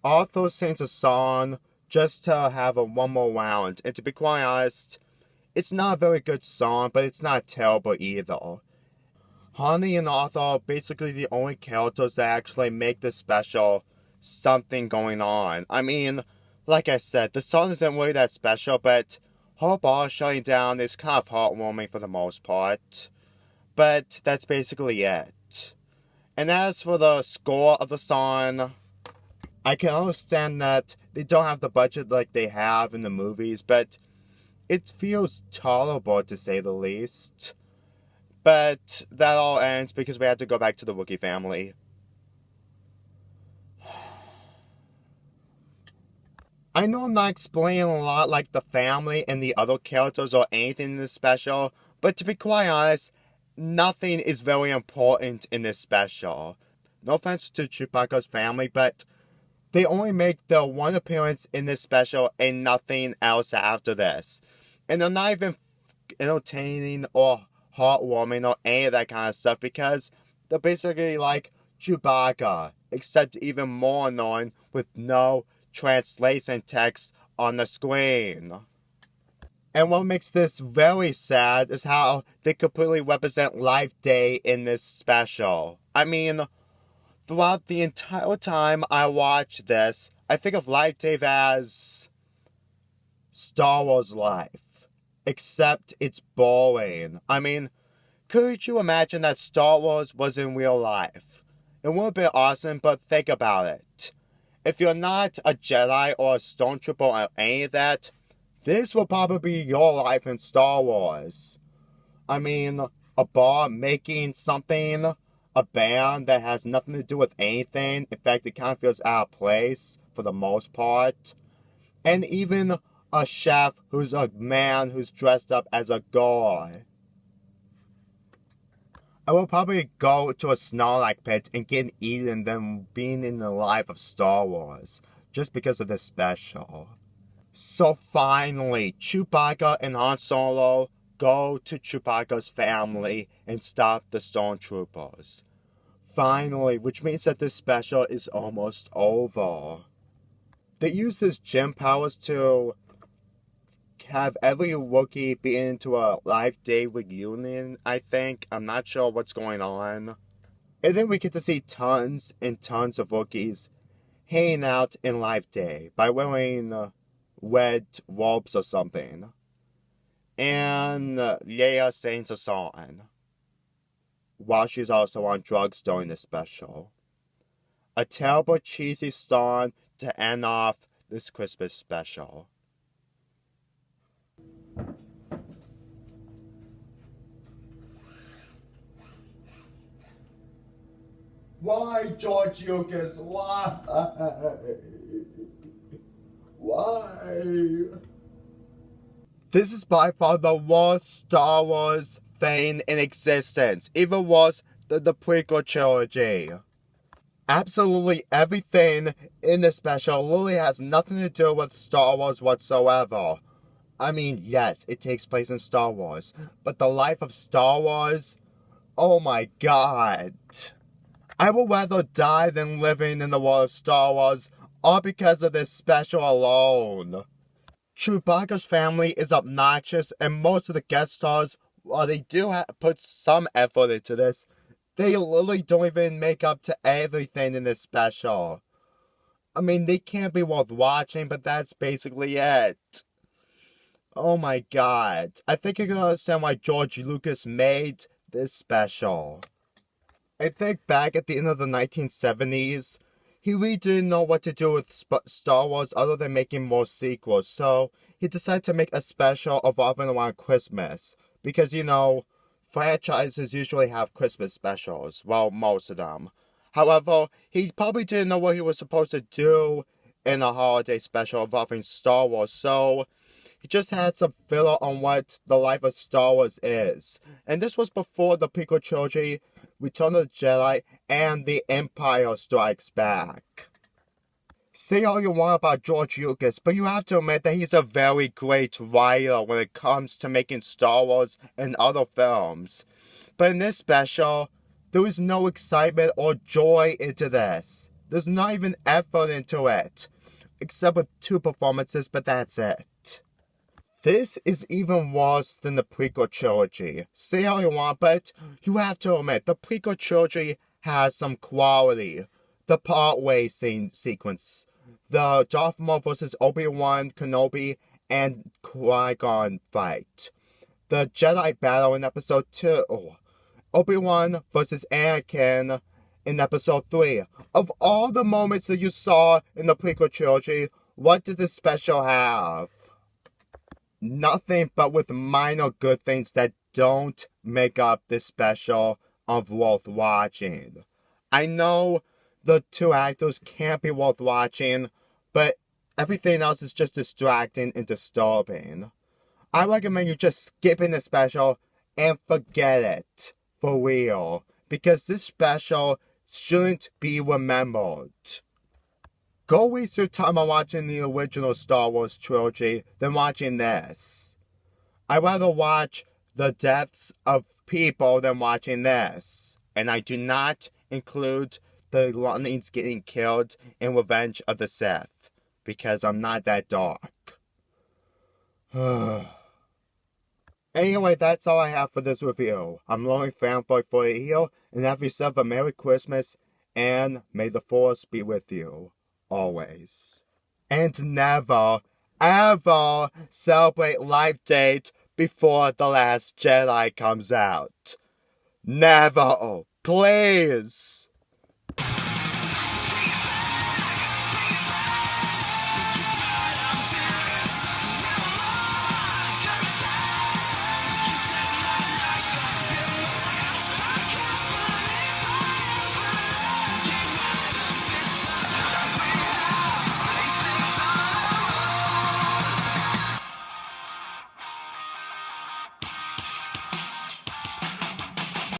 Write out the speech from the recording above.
author sings a song just to have a one more round. And to be quite honest, it's not a very good song, but it's not terrible either. Honey and Arthur are basically the only characters that actually make this special something going on. I mean, like I said, the song isn't really that special, but her bar shutting down is kind of heartwarming for the most part. But that's basically it. And as for the score of the song, I can understand that they don't have the budget like they have in the movies, but it feels tolerable to say the least. But that all ends because we had to go back to the Wookiee family. I know I'm not explaining a lot like the family and the other characters or anything in this special, but to be quite honest, nothing is very important in this special. No offense to Chewbacca's family, but they only make their one appearance in this special and nothing else after this. And they're not even entertaining or heartwarming or any of that kind of stuff because they're basically like Chewbacca, except even more annoying with no translation text on the screen. And what makes this very sad is how they completely represent Life Day in this special. I mean, throughout the entire time I watch this, I think of Life Day as Star Wars life. Except it's boring. I mean, could you imagine that Star Wars was in real life? It would have been awesome, but think about it. If you're not a Jedi or a Stormtrooper or any of that, this will probably be your life in Star Wars. I mean, a bar making something, a band that has nothing to do with anything. In fact, it kind of feels out of place for the most part. And even a chef who's a man who's dressed up as a guy. I will probably go to a Snorlax pit and get eaten than being in the life of Star Wars, just because of this special. So finally, Chewbacca and Han Solo go to Chewbacca's family and stop the Stormtroopers. Finally, which means that this special is almost over. They use his gym powers to have every Wookiee be into a Life Day reunion, I think. I'm not sure what's going on. And then we get to see tons and tons of Wookiees hanging out in Life Day by wearing red robes or something. And Leia sings a song while she's also on drugs during the special. A terrible cheesy song to end off this Christmas special. Why, George Lucas? Why? Why? This is by far the worst Star Wars thing in existence. Even worse than the prequel trilogy. Absolutely everything in this special really has nothing to do with Star Wars whatsoever. I mean, yes, it takes place in Star Wars, but the life of Star Wars? Oh my god. I would rather die than living in the world of Star Wars, all because of this special alone. Chewbacca's family is obnoxious, and most of the guest stars, while they do put some effort into this, they literally don't even make up to everything in this special. I mean, they can't be worth watching, but that's basically it. Oh my god. I think you can understand why George Lucas made this special. I think back at the end of the 1970s, he really didn't know what to do with Star Wars other than making more sequels, so he decided to make a special revolving around Christmas. Because, you know, franchises usually have Christmas specials. Well, most of them. However, he probably didn't know what he was supposed to do in a holiday special involving Star Wars, so he just had some filler on what the life of Star Wars is. And this was before the prequel trilogy, Return of the Jedi, and The Empire Strikes Back. Say all you want about George Lucas, but you have to admit that he's a very great writer when it comes to making Star Wars and other films. But in this special, there is no excitement or joy into this. There's not even effort into it. Except with 2 performances, but that's it. This is even worse than the prequel trilogy. Say how you want, but you have to admit, the prequel trilogy has some quality. The partway sequence. The Darth Maul versus Obi-Wan Kenobi and Qui-Gon fight. The Jedi battle in episode 2. Obi-Wan versus Anakin in episode 3. Of all the moments that you saw in the prequel trilogy, what did this special have? Nothing but with minor good things that don't make up this special of worth watching. I know the 2 actors can't be worth watching, but everything else is just distracting and disturbing. I recommend you just skipping the special and forget it. For real. Because this special shouldn't be remembered. Go waste your time on watching the original Star Wars trilogy than watching this. I'd rather watch the deaths of people than watching this. And I do not include the Lonnies getting killed in Revenge of the Sith. Because I'm not that dark. Anyway, that's all I have for this review. I'm Lonely Fanboy for here, and have yourself a Merry Christmas, and may the Force be with you. Always. And never, ever celebrate Life Date before The Last Jedi comes out. Never. Please.